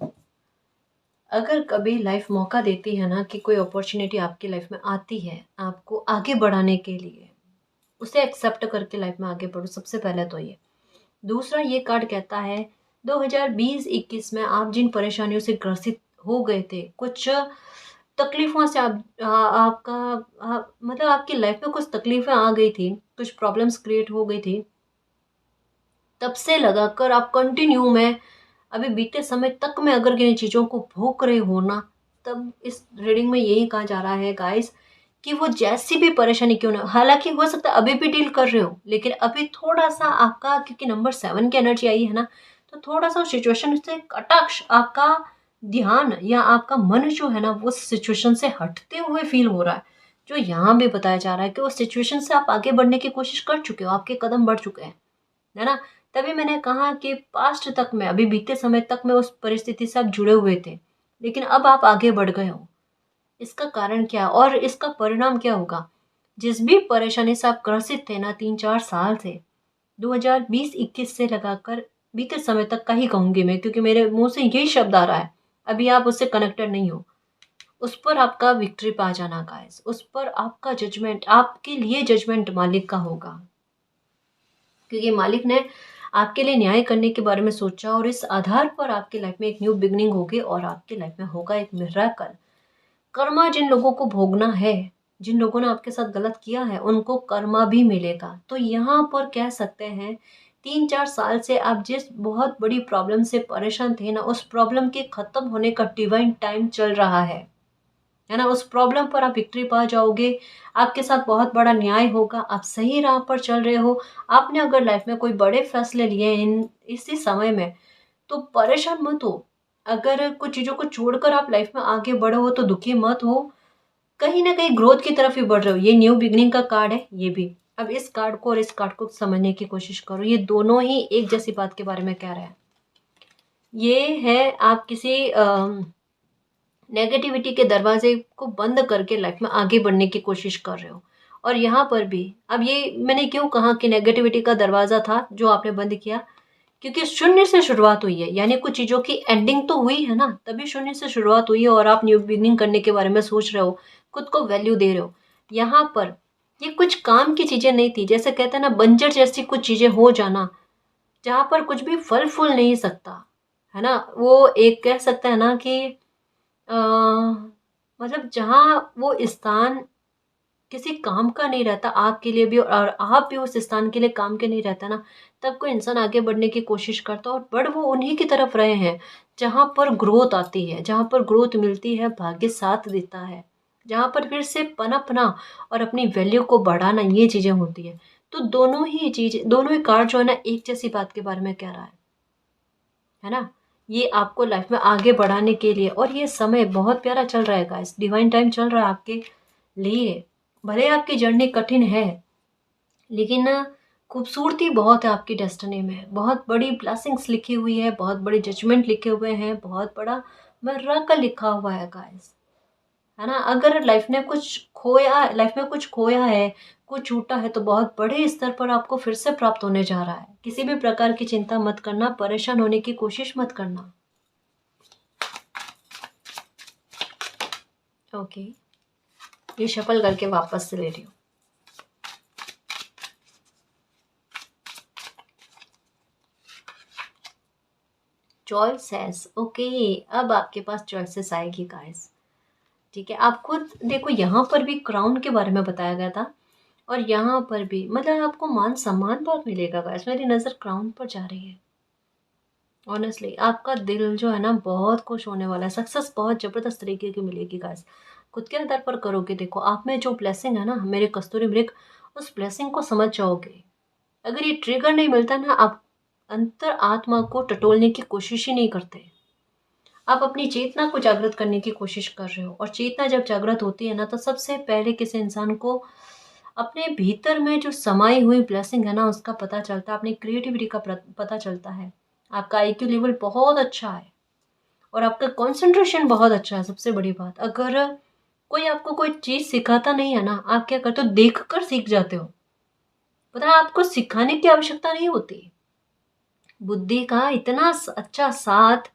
अगर कभी लाइफ मौका देती है ना कि कोई अपॉर्चुनिटी आपकी लाइफ में आती है आपको आगे बढ़ाने के लिए, उसे एक्सेप्ट करके लाइफ में आगे बढ़ो, सबसे पहले तो ये। दूसरा, ये कार्ड कहता है 2020-21 में आप जिन परेशानियों से ग्रसित हो गए थे, कुछ तकलीफ़ों से आपका मतलब आपकी लाइफ में कुछ तकलीफ़ें आ गई थी, कुछ प्रॉब्लम्स क्रिएट हो गई थी, तब से लगाकर आप कंटिन्यू में अभी बीते समय तक में अगर किन्हीं चीज़ों को भोग रहे हो ना, तब इस रीडिंग में यही कहा जा रहा है गाइस कि वो जैसी भी परेशानी क्यों ना, हालाँकि हो सकता है अभी भी डील कर रहे हो, लेकिन अभी थोड़ा-सा आपका, क्योंकि नंबर 7 की एनर्जी आई है ना, तो थोड़ा-सा उस सिचुएशन से कटाक्ष आपका ध्यान या आपका मन जो है ना, वो सिचुएशन से हटते हुए फ़ील हो रहा है। जो यहाँ भी बताया जा रहा है कि उस सिचुएशन से आप आगे बढ़ने की कोशिश कर चुके हो, आपके कदम बढ़ चुके हैं, है ना? तभी मैंने कहा कि पास्ट तक में, अभी बीते समय तक में उस परिस्थिति से आप जुड़े हुए थे, लेकिन अब आप आगे बढ़ गए हो। इसका कारण क्या और इसका परिणाम क्या होगा? जिस भी परेशानी से आप ग्रसित थे ना 3-4 साल से, 2020-21 से लगाकर बीते समय तक का ही कहूँगी मैं, क्योंकि मेरे मुँह से यही शब्द आ रहा है। अभी आप उससे कनेक्टेड नहीं हो। उस पर आपका विक्ट्री पा जाना गाइस, उस पर आपका जजमेंट, आपके लिए जजमेंट मालिक का होगा। क्योंकि मालिक ने आपके लिए न्याय करने के बारे में सोचा और इस आधार पर आपकी लाइफ में एक न्यू बिगनिंग होगी और आपकी लाइफ में होगा एक मिरेकल। कर्मा जिन लोगों को भोगना है, जिन लोगों ने आपके साथ गलत किया है, उनको कर्मा भी मिलेगा। तो यहाँ पर कह सकते हैं 3-4 साल से आप जिस बहुत बड़ी प्रॉब्लम से परेशान थे ना, उस प्रॉब्लम के खत्म होने का डिवाइन टाइम चल रहा है ना? उस प्रॉब्लम पर आप विक्ट्री पा जाओगे, आपके साथ बहुत बड़ा न्याय होगा, आप सही राह पर चल रहे हो। आपने अगर लाइफ में कोई बड़े फैसले लिए इन इसी समय में, तो परेशान मत हो। अगर कुछ चीज़ों को छोड़कर आप लाइफ में आगे बढ़े हो तो दुखी मत हो, कहीं न कहीं ग्रोथ की तरफ ही बढ़ रहे हो। ये न्यू बिगिनिंग का कार्ड है, ये भी। अब इस कार्ड को और इस कार्ड को समझने की कोशिश करो, ये दोनों ही एक जैसी बात के बारे में कह रहे हैं। ये है आप किसी नेगेटिविटी के दरवाजे को बंद करके लाइफ में आगे बढ़ने की कोशिश कर रहे हो। और यहाँ पर भी, अब ये मैंने क्यों कहा कि नेगेटिविटी का दरवाज़ा था जो आपने बंद किया, क्योंकि शून्य से शुरुआत हुई है, यानी कुछ चीज़ों की एंडिंग तो हुई है ना, तभी शून्य से शुरुआत हुई है और आप न्यू बिगिनिंग करने के बारे में सोच रहे हो, खुद को वैल्यू दे रहे हो। यहाँ पर ये कुछ काम की चीज़ें नहीं थी, जैसे कहते हैं ना बंजर जैसी कुछ चीज़ें हो जाना, जहाँ पर कुछ भी फल फूल नहीं सकता, है ना? वो एक कह सकते हैं ना कि अ, मतलब जहाँ वो स्थान किसी काम का नहीं रहता आपके लिए भी और आप भी उस स्थान के लिए काम के नहीं रहता ना, तब कोई इंसान आगे बढ़ने की कोशिश करता है और बढ़ वो उन्हीं की तरफ रहे हैं, जहाँ पर ग्रोथ आती है, जहाँ पर ग्रोथ मिलती है, भाग्य साथ देता है, जहाँ पर फिर से पनपना और अपनी वैल्यू को बढ़ाना, ये चीज़ें होती है। तो दोनों ही कार्ड जो है ना, एक जैसी बात के बारे में कह रहा है ना? ये आपको लाइफ में आगे बढ़ाने के लिए, और ये समय बहुत प्यारा चल रहा है गाइस, डिवाइन टाइम चल रहा है आपके लिए। भले आपकी जर्नी कठिन है, लेकिन खूबसूरती बहुत है आपकी डेस्टिनी में, बहुत बड़ी ब्लेसिंग्स लिखी हुई है, बहुत बड़े जजमेंट लिखे हुए हैं, बहुत बड़ा मिरेकल लिखा हुआ है गाइस, है ना? अगर लाइफ में कुछ खोया है, कुछ छूटा है, तो बहुत बड़े स्तर पर आपको फिर से प्राप्त होने जा रहा है। किसी भी प्रकार की चिंता मत करना, परेशान होने की कोशिश मत करना। ओके, ये शफल करके वापस से ले रही हूँ। चॉइसेस, ओके, अब आपके पास चॉइसेस आएगी गाइस। ठीक है, आप खुद देखो, यहाँ पर भी क्राउन के बारे में बताया गया था और यहाँ पर भी मतलब आपको मान सम्मान बहुत मिलेगा गाइस। मेरी नज़र क्राउन पर जा रही है। ऑनेस्टली आपका दिल जो है ना बहुत खुश होने वाला है, सक्सेस बहुत ज़बरदस्त तरीके की मिलेगी गाइस। खुद के आधार पर करोगे, देखो आप में जो ब्लेसिंग है ना मेरे कस्तूरी मृग, उस ब्लेसिंग को समझ जाओगे। अगर ये ट्रिगर नहीं मिलता ना, आप अंतर आत्मा को टटोलने की कोशिश ही नहीं करते। आप अपनी चेतना को जागृत करने की कोशिश कर रहे हो, और चेतना जब जागृत होती है ना, तो सबसे पहले किसी इंसान को अपने भीतर में जो समाई हुई ब्लेसिंग है ना, उसका पता चलता है, अपनी क्रिएटिविटी का पता चलता है। आपका आईक्यू लेवल बहुत अच्छा है और आपका कंसंट्रेशन बहुत अच्छा है। सबसे बड़ी बात, अगर कोई आपको कोई चीज़ सिखाता नहीं है ना, आप क्या करते हो, देख कर सीख जाते हो। पता है, आपको सिखाने की आवश्यकता नहीं होती। बुद्धि का इतना अच्छा साथ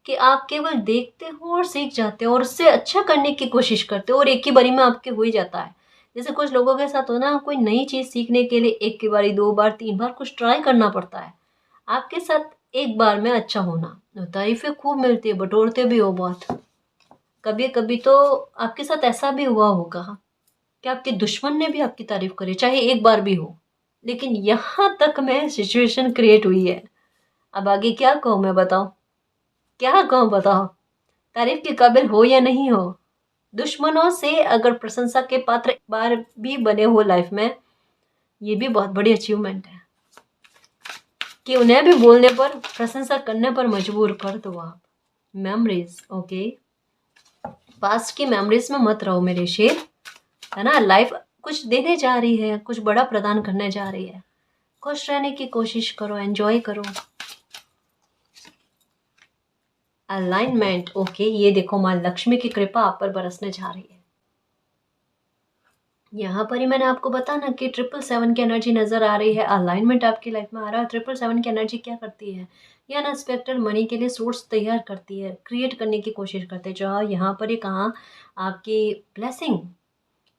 कि आप केवल देखते हो और सीख जाते हो और उससे अच्छा करने की कोशिश करते हो, और एक ही बारी में आपके हो ही जाता है। जैसे कुछ लोगों के साथ हो ना, कोई नई चीज़ सीखने के लिए एक की बारी, 2 बार, 3 बार कुछ ट्राई करना पड़ता है। आपके साथ एक बार में अच्छा होना, तारीफ़ें खूब मिलती है, बटोरते भी हो बहुत। कभी-कभी तो आपके साथ ऐसा भी हुआ होगा कि आपके दुश्मन ने भी आपकी तारीफ़ करी, चाहे एक बार भी हो। लेकिन यहाँ तक में सिचुएशन क्रिएट हुई है। अब आगे क्या कहूँ मैं, बताओ? क्या कहूँ बताओ? तारीफ़ के काबिल हो या नहीं हो? दुश्मनों से अगर प्रशंसा के पात्र एक बार भी बने हो लाइफ में, ये भी बहुत बड़ी अचीवमेंट है कि उन्हें भी बोलने पर, प्रशंसा करने पर मजबूर कर दो आप। मेमोरीज, ओके, पास्ट की मेमोरीज में मत रहो मेरे शेर, है ना। लाइफ कुछ देने जा रही है, कुछ बड़ा प्रदान करने जा रही है। खुश रहने की कोशिश करो, एंजॉय करो। अलाइनमेंट, ओके, ये देखो माँ लक्ष्मी की कृपा आप पर बरसने जा रही है। यहाँ पर ही मैंने आपको बताया ना कि 777 की एनर्जी नजर आ रही है, अलाइनमेंट आपकी लाइफ में आ रहा है। 777 की एनर्जी क्या करती है, ये अनएक्सपेक्टेड मनी के लिए सोर्स तैयार करती है, क्रिएट करने की कोशिश करते हैं। जहाँ यहाँ पर ही कहाँ आपकी ब्लेसिंग,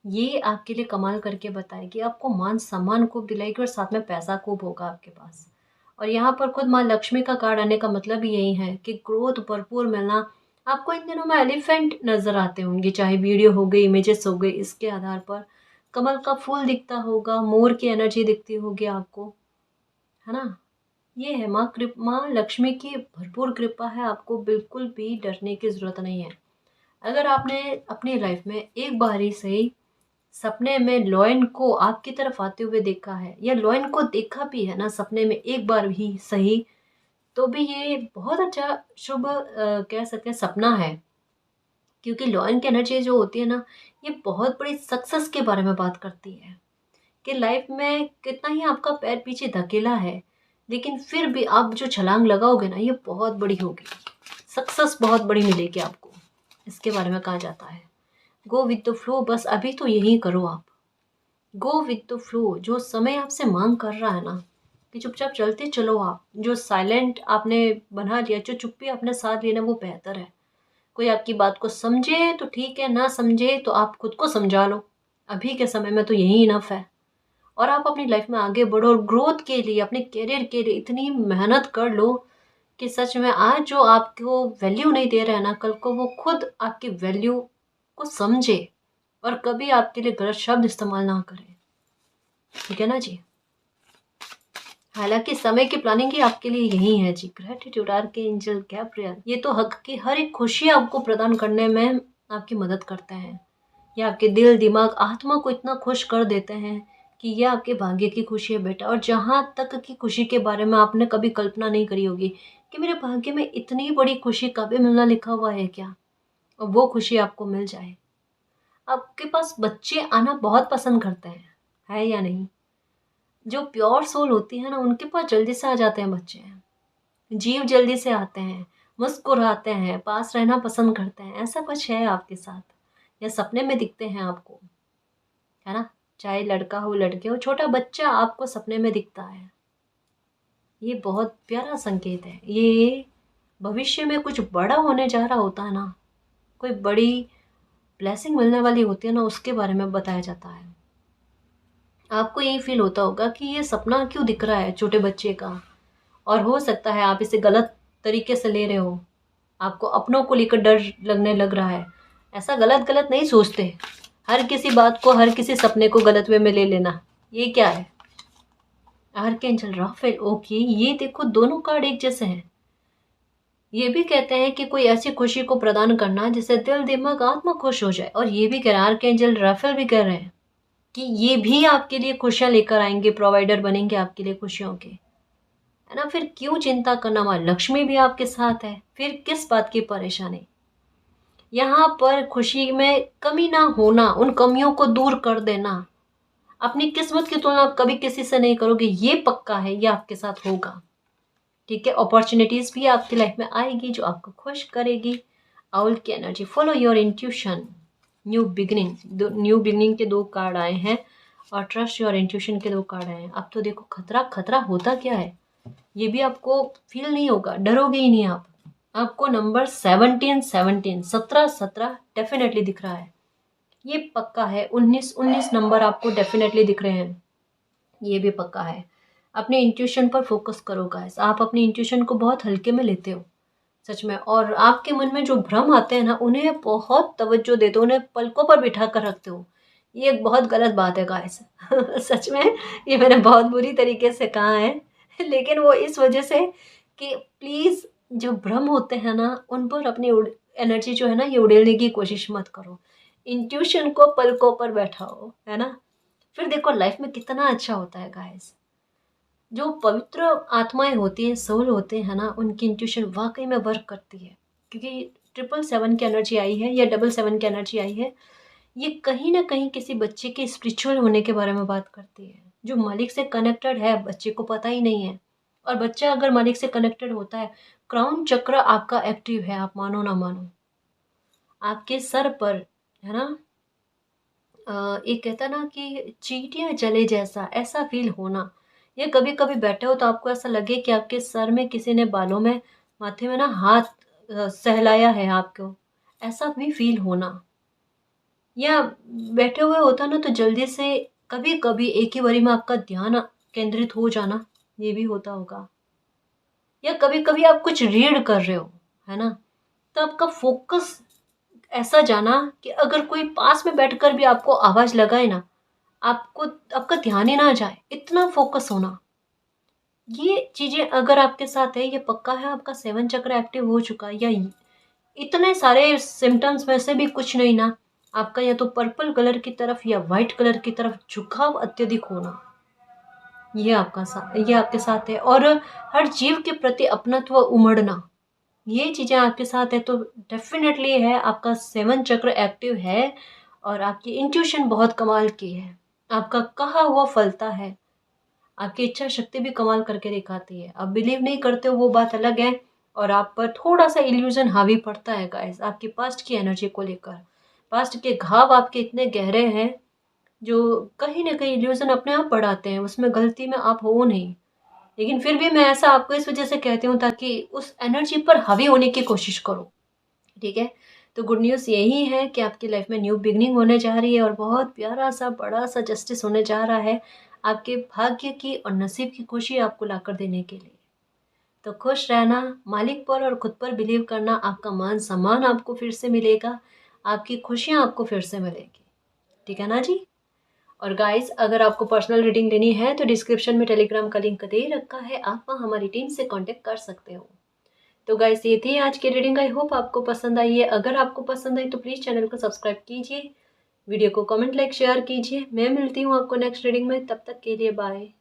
ये आपके लिए कमाल करके बताएगी, आपको मान सम्मान खूब दिलाएगी और साथ में पैसा खूब होगा आपके पास। और यहाँ पर खुद माँ लक्ष्मी का कार्ड आने का मतलब यही है कि ग्रोथ भरपूर मिलना। आपको इन दिनों में एलिफेंट नजर आते होंगे, चाहे वीडियो हो गई, इमेजेस हो गई, इसके आधार पर कमल का फूल दिखता होगा, मोर की एनर्जी दिखती होगी आपको, है ना। ये है माँ लक्ष्मी की भरपूर कृपा है, आपको बिल्कुल भी डरने की जरूरत नहीं है। अगर आपने अपनी लाइफ में एक बार ही सही सपने में लॉयन को आपकी तरफ आते हुए देखा है, या लॉयन को देखा भी है ना सपने में एक बार भी सही, तो भी ये बहुत अच्छा शुभ कह सकते हैं सपना है। क्योंकि लॉयन की एनर्जी जो होती है ना, ये बहुत बड़ी सक्सेस के बारे में बात करती है कि लाइफ में कितना ही आपका पैर पीछे धकेला है, लेकिन फिर भी आप जो छलांग लगाओगे ना, ये बहुत बड़ी होगी, सक्सेस बहुत बड़ी मिलेगी आपको। इसके बारे में कहा जाता है गो विद द फ्लो। बस अभी तो यही करो आप, गो विद द फ्लो। जो समय आपसे मांग कर रहा है ना, कि चुपचाप चलते चलो आप, जो साइलेंट आपने बना लिया, जो चुप्पी आपने साध लेना, वो बेहतर है। कोई आपकी बात को समझे तो ठीक है, ना समझे तो आप खुद को समझा लो। अभी के समय में तो यही इनफ है। और आप अपनी लाइफ में आगे बढ़ो और ग्रोथ के लिए, अपने करियर के लिए इतनी मेहनत कर लो कि सच में आज जो आपको वैल्यू नहीं दे रहा है ना, कल को वो खुद आपकी वैल्यू को समझे और कभी आपके लिए गलत शब्द इस्तेमाल ना करे। ठीक है ना जी। हालांकि समय की प्लानिंग ही आपके लिए यही है जी। ग्रेटिट्यूड आर्क एंजल गैब्रियल, ये तो हक की हर एक खुशी आपको प्रदान करने में आपकी मदद करते हैं। ये आपके दिल, दिमाग, आत्मा को इतना खुश कर देते हैं कि ये आपके भाग्य की खुशी है बेटा। और जहाँ तक की खुशी के बारे में आपने कभी कल्पना नहीं करी होगी कि मेरे भाग्य में इतनी बड़ी खुशी कभी मिलना लिखा हुआ है क्या, और वो खुशी आपको मिल जाए। आपके पास बच्चे आना बहुत पसंद करते हैं, है या नहीं? जो प्योर सोल होती है ना, उनके पास जल्दी से आ जाते हैं बच्चे। जीव जल्दी से आते हैं, मुस्कुराते हैं, पास रहना पसंद करते हैं। ऐसा कुछ है आपके साथ, या सपने में दिखते हैं आपको, है ना। चाहे लड़का हो लड़के हो, छोटा बच्चा आपको सपने में दिखता है। ये बहुत प्यारा संकेत है। ये भविष्य में कुछ बड़ा होने जा रहा होता है ना, कोई बड़ी ब्लेसिंग मिलने वाली होती है ना, उसके बारे में बताया जाता है। आपको यही फील होता होगा कि ये सपना क्यों दिख रहा है छोटे बच्चे का, और हो सकता है आप इसे गलत तरीके से ले रहे हो, आपको अपनों को लेकर डर लगने लग रहा है। ऐसा गलत गलत नहीं सोचते, हर किसी बात को, हर किसी सपने को गलत वे में ले लेना, ये क्या है। आर्कएंजल राफेल, ओके, ये देखो दोनों कार्ड एक जैसे हैं। ये भी कहते हैं कि कोई ऐसी खुशी को प्रदान करना जिससे दिल, दिमाग, आत्मा खुश हो जाए। और ये भी कह रहे हैं, आर्कएंजल राफेल भी कह रहे हैं कि ये भी आपके लिए खुशियां लेकर आएंगे, प्रोवाइडर बनेंगे आपके लिए खुशियों के। है ना। फिर क्यों चिंता करना, माँ लक्ष्मी भी आपके साथ है, फिर किस बात की परेशानी। यहाँ पर खुशी में कमी ना होना, उन कमियों को दूर कर देना। अपनी किस्मत की तुलना आप कभी किसी से नहीं करोगे, ये पक्का है, ये आपके साथ होगा। ठीक है, अपॉर्चुनिटीज भी आपकी लाइफ में आएगी जो आपको खुश करेगी। आउल की energy, follow your intuition, new beginning, new beginning के 2 कार्ड आए हैं और ट्रस्ट योर इंट्यूशन के 2 कार्ड आए हैं। अब तो देखो खतरा खतरा होता क्या है ये भी आपको फील नहीं होगा, डरोगे ही नहीं आप। आपको नंबर 17 डेफिनेटली दिख रहा है, ये पक्का है। 19 नंबर आपको डेफिनेटली दिख रहे हैं, ये भी पक्का है। अपने इंट्यूशन पर फोकस करो गाइस, आप अपनी इंट्यूशन को बहुत हल्के में लेते हो सच में, और आपके मन में जो भ्रम आते हैं ना उन्हें बहुत तवज्जो देते हो, उन्हें पलकों पर बिठा कर रखते हो। ये एक बहुत गलत बात है गाइस सच में, ये मैंने बहुत बुरी तरीके से कहा है लेकिन वो इस वजह से कि प्लीज़ जो भ्रम होते हैं ना उन पर अपनी एनर्जी जो है ना ये उड़ेलने की कोशिश मत करो। इंट्यूशन को पलकों पर बैठाओ, है ना। फिर देखो लाइफ में कितना अच्छा होता है गाइस। जो पवित्र आत्माएं होती हैं, सोल होते हैं ना, उनकी इंट्यूशन वाकई में वर्क करती है। क्योंकि 777 की एनर्जी आई है या 777 की एनर्जी आई है, ये कहीं ना कहीं किसी बच्चे के स्पिरिचुअल होने के बारे में बात करती है, जो मालिक से कनेक्टेड है, बच्चे को पता ही नहीं है। और बच्चा अगर मालिक से कनेक्टेड होता है, क्राउन चक्र आपका एक्टिव है, आप मानो ना मानो, आपके सर पर, है ना। एक कहता ना कि चींटियां जले जैसा, ऐसा फील होना। ये कभी कभी बैठे हो तो आपको ऐसा लगे कि आपके सर में किसी ने बालों में, माथे में ना हाथ सहलाया है आपको, ऐसा भी फील होना। या बैठे हुए होता ना तो जल्दी से कभी कभी एक ही बारी में आपका ध्यान केंद्रित हो जाना, ये भी होता होगा। या कभी कभी आप कुछ रीड कर रहे हो, है ना, तो आपका फोकस ऐसा जाना कि अगर कोई पास में बैठकर भी आपको आवाज लगाए ना, आपको आपका ध्यान ही ना जाए, इतना फोकस होना। ये चीजें अगर आपके साथ है, ये पक्का है आपका 7 चक्र एक्टिव हो चुका है। या इतने सारे सिम्टम्स में से भी कुछ नहीं ना, आपका या तो पर्पल कलर की तरफ या वाइट कलर की तरफ झुकाव अत्यधिक होना, ये आपके साथ है। और हर जीव के प्रति अपनत्व उमड़ना, ये चीजें आपके साथ है, तो डेफिनेटली है आपका 7 चक्र एक्टिव है। और आपकी इंट्यूशन बहुत कमाल की है, आपका कहा हुआ फलता है, आपकी इच्छा शक्ति भी कमाल करके दिखाती है। आप बिलीव नहीं करते हो वो बात अलग है, और आप पर थोड़ा सा इल्यूजन हावी पड़ता है गाइस, आपकी पास्ट की एनर्जी को लेकर। पास्ट के घाव आपके इतने गहरे हैं जो कहीं ना कहीं इल्यूजन अपने आप बढ़ाते हैं, उसमें गलती में आप हो नहीं। लेकिन फिर भी मैं ऐसा आपको इस वजह से कहती हूँ ताकि उस एनर्जी पर हावी होने की कोशिश करो, ठीक है। तो गुड न्यूज़ यही है कि आपकी लाइफ में न्यू बिगनिंग होने जा रही है और बहुत प्यारा सा बड़ा सा जस्टिस होने जा रहा है, आपके भाग्य की और नसीब की खुशी आपको लाकर देने के लिए। तो खुश रहना, मालिक पर और खुद पर बिलीव करना, आपका मान सम्मान आपको फिर से मिलेगा, आपकी खुशियाँ आपको फिर से मिलेगी, ठीक है ना जी। और गाइस अगर आपको पर्सनल रीडिंग लेनी है तो डिस्क्रिप्शन में टेलीग्राम का लिंक दे रखा है, आप वहाँ हमारी टीम से कांटेक्ट कर सकते हो। तो गाइस ये थी आज की रीडिंग, आई होप आपको पसंद आई है। अगर आपको पसंद आई तो प्लीज़ चैनल को सब्सक्राइब कीजिए, वीडियो को कमेंट लाइक शेयर कीजिए। मैं मिलती हूँ आपको नेक्स्ट रीडिंग में, तब तक के लिए बाय।